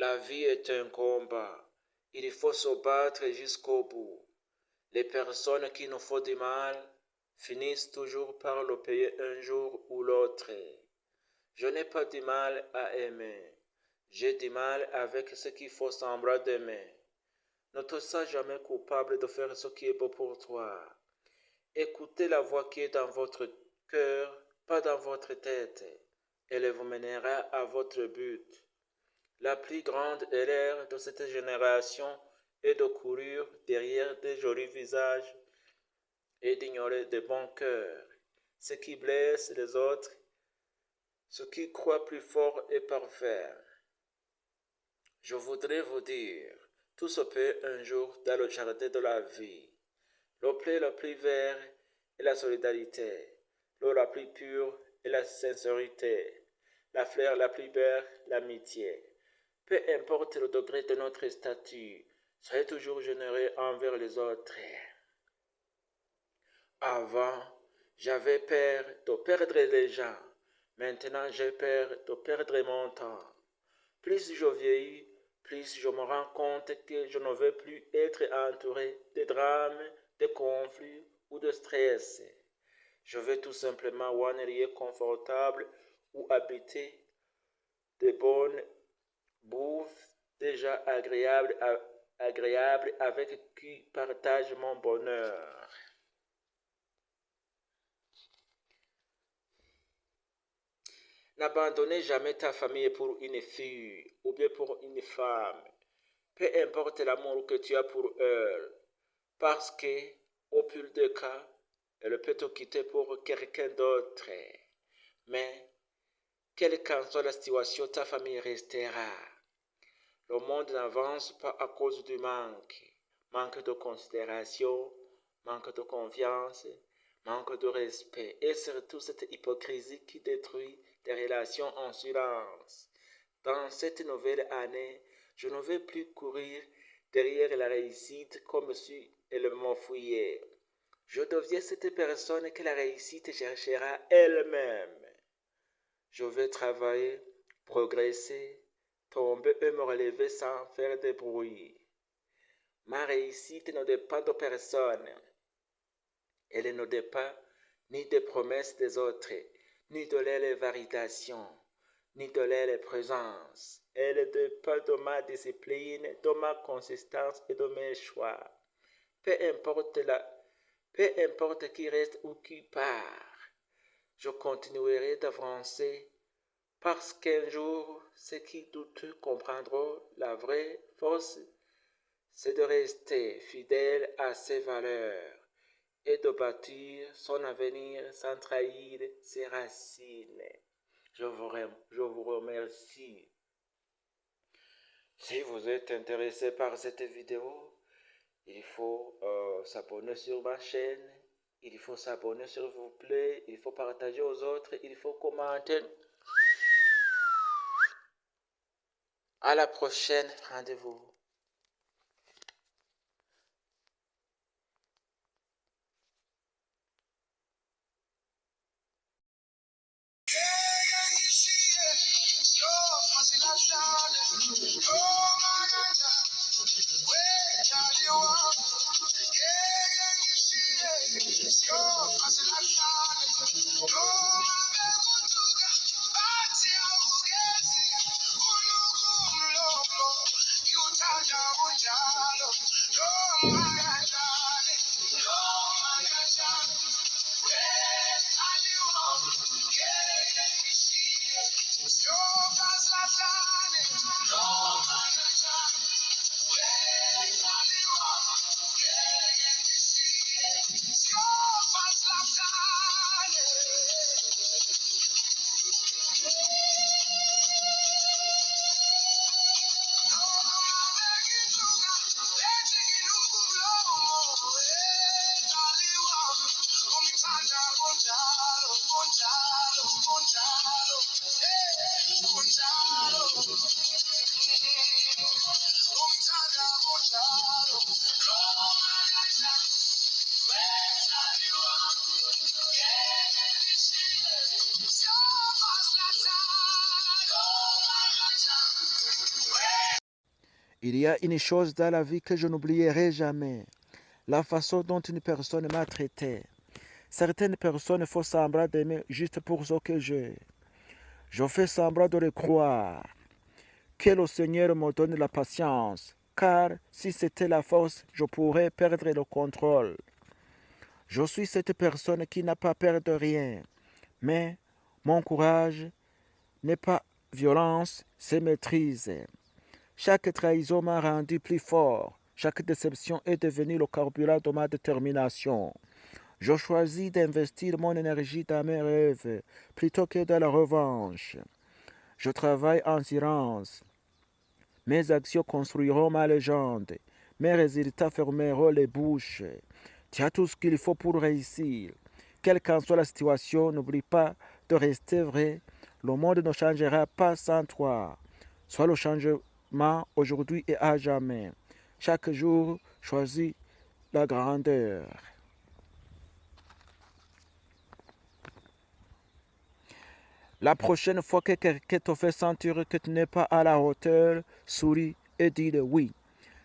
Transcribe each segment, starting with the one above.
La vie est un combat. Il faut se battre jusqu'au bout. Les personnes qui nous font du mal finissent toujours par le payer un jour ou l'autre. Je n'ai pas du mal à aimer. J'ai du mal avec ce qu'il faut semblant d'aimer. Ne te sens jamais coupable de faire ce qui est beau pour toi. Écoutez la voix qui est dans votre cœur, pas dans votre tête. Elle vous mènera à votre but. La plus grande erreur de cette génération est de courir derrière de jolis visages et d'ignorer de bons cœurs. Ce qui blesse les autres, ce qui croit plus fort et parfait. Je voudrais vous dire, tout se peut un jour dans le jardin de la vie. Le blé le plus vert est la solidarité, l'eau la plus pure est la sincérité, la fleur la plus belle l'amitié. Peu importe le degré de notre statut, soyez toujours généreux envers les autres. Avant, j'avais peur de perdre les gens. Maintenant, j'ai peur de perdre mon temps. Plus je vieillis, plus je me rends compte que je ne veux plus être entouré de drames, de conflits ou de stress. Je veux tout simplement un lieu confortable où habiter de bonnes bouffes déjà agréables avec qui partage mon bonheur. N'abandonnez jamais ta famille pour une fille ou bien pour une femme. Peu importe l'amour que tu as pour elle, parce que, au pire des cas, elle peut te quitter pour quelqu'un d'autre. Mais, quelle qu'en soit la situation, ta famille restera. Le monde n'avance pas à cause du manque. Manque de considération, manque de confiance, manque de respect et surtout cette hypocrisie qui détruit des relations en silence. Dans cette nouvelle année, je ne vais plus courir derrière la réussite comme si elle m'enfuyait. Je deviens cette personne que la réussite cherchera elle-même. Je vais travailler, progresser, tomber et me relever sans faire de bruit. Ma réussite ne dépend de personne. Elle ne dépend ni des promesses des autres, ni de leur validation, ni de leur présence. Elle dépend de ma discipline, de ma consistance et de mes choix. Peu importe, peu importe qui reste ou qui part, je continuerai d'avancer parce qu'un jour, ceux qui doutent comprendront la vraie force, c'est de rester fidèle à ses valeurs et de bâtir son avenir sans trahir ses racines. Je vous remercie. Si vous êtes intéressé par cette vidéo, il faut s'abonner sur ma chaîne. Il faut s'abonner s'il vous plaît. Il faut partager aux autres. Il faut commenter. À la prochaine. Rendez-vous. Il y a une chose dans la vie que je n'oublierai jamais. La façon dont une personne m'a traité. Certaines personnes font semblant d'aimer juste pour ce que j'ai. Je fais semblant de le croire. Que le Seigneur me donne la patience, car si c'était la force, je pourrais perdre le contrôle. Je suis cette personne qui n'a pas peur de rien, mais mon courage n'est pas violence, c'est maîtrise. Chaque trahison m'a rendu plus fort. Chaque déception est devenue le carburant de ma détermination. Je choisis d'investir mon énergie dans mes rêves plutôt que dans la revanche. Je travaille en silence. Mes actions construiront ma légende. Mes résultats fermeront les bouches. Tu as tout ce qu'il faut pour réussir. Quelle qu'en soit la situation, n'oublie pas de rester vrai. Le monde ne changera pas sans toi. Sois le changement aujourd'hui et à jamais. Chaque jour, choisis la grandeur. La prochaine fois que quelqu'un te fait sentir que tu n'es pas à la hauteur, souris et dis le oui.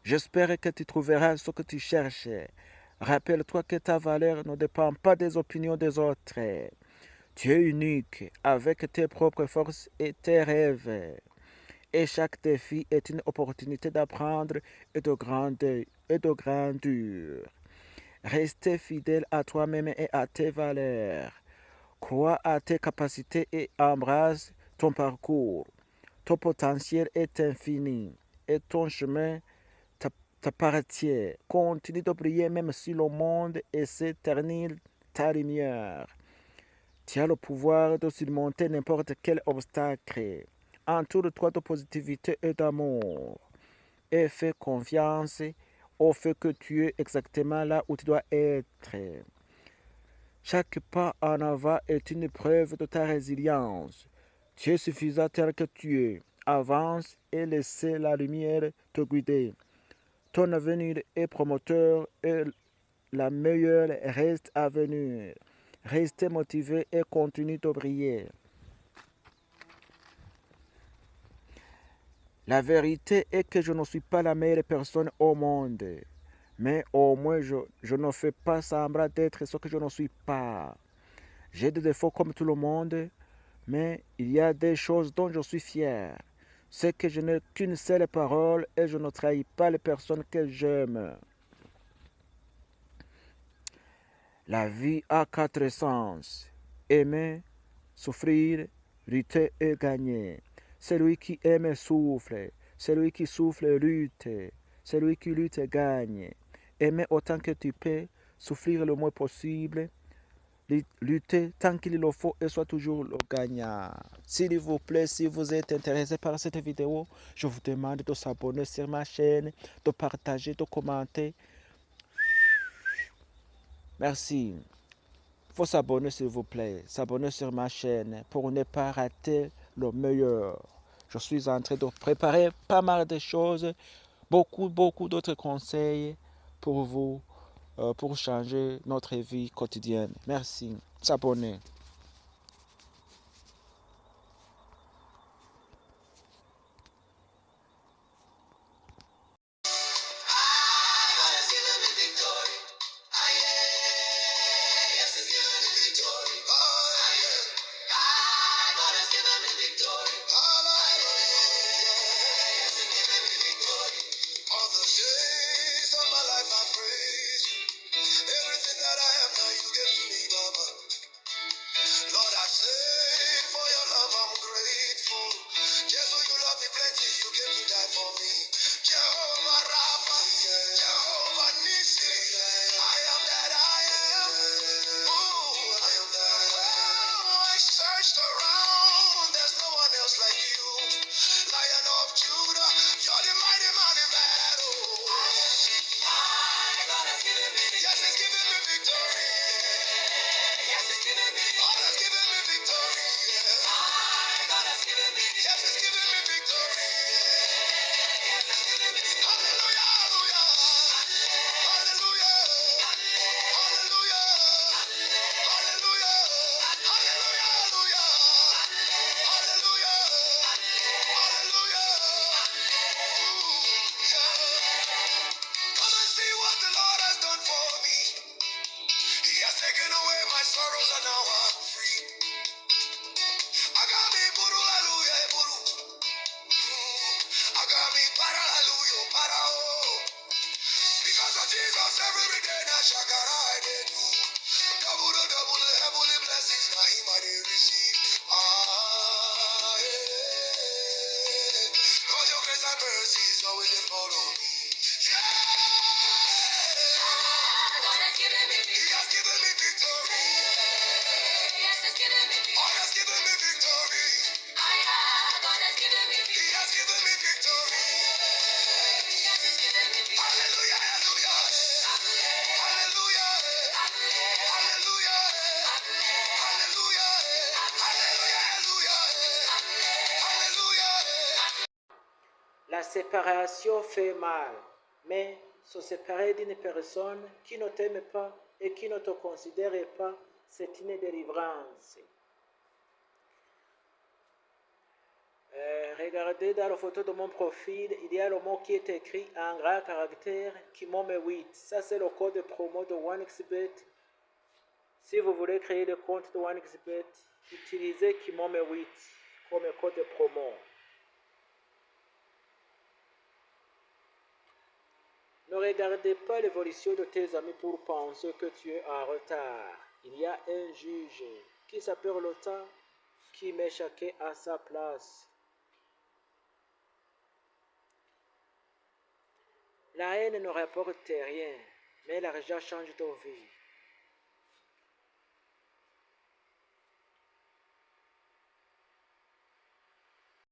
J'espère que tu trouveras ce que tu cherches. Rappelle-toi que ta valeur ne dépend pas des opinions des autres. Tu es unique avec tes propres forces et tes rêves. Et chaque défi est une opportunité d'apprendre et de grandir. Reste fidèle à toi-même et à tes valeurs. Crois à tes capacités et embrasse ton parcours. Ton potentiel est infini et ton chemin t'appartient. Continue de briller même si le monde essaie d'éternir ta lumière. Tu as le pouvoir de surmonter n'importe quel obstacle. Entoure-toi de positivité et d'amour. Et fais confiance au fait que tu es exactement là où tu dois être. Chaque pas en avant est une preuve de ta résilience. Tu es suffisant tel que tu es. Avance et laisse la lumière te guider. Ton avenir est promoteur et la meilleure reste à venir. Reste motivé et continue de briller. La vérité est que je ne suis pas la meilleure personne au monde. Mais au moins je ne fais pas semblant d'être ce que je ne suis pas. J'ai des défauts comme tout le monde, mais il y a des choses dont je suis fier. C'est que je n'ai qu'une seule parole et je ne trahis pas les personnes que j'aime. La vie a quatre sens. Aimer, souffrir, lutter et gagner. Celui qui aime souffre. Celui qui souffre lutte. Celui qui lutte gagne. Aimer autant que tu peux, souffrir le moins possible, lutter tant qu'il le faut et soit toujours le gagnant. S'il vous plaît, si vous êtes intéressé par cette vidéo, je vous demande de s'abonner sur ma chaîne, de partager, de commenter. Merci. Il faut s'abonner s'il vous plaît. S'abonner sur ma chaîne pour ne pas rater le meilleur. Je suis en train de préparer pas mal de choses, beaucoup d'autres conseils pour vous, pour changer notre vie quotidienne. Merci. S'abonner. La séparation fait mal, mais se séparer d'une personne qui ne t'aime pas et qui ne te considère pas, c'est une délivrance. Regardez dans la photo de mon profil, il y a le mot qui est écrit en gras caractère Kimome 8. Ça, c'est le code promo de OneXBet. Si vous voulez créer le compte de OneXBet, utilisez Kimome 8 comme code promo. Ne regardez pas l'évolution de tes amis pour penser que tu es en retard. Il y a un juge qui s'appelle le temps qui met chacun à sa place. La haine ne rapporte rien, mais l'argent change ta vie.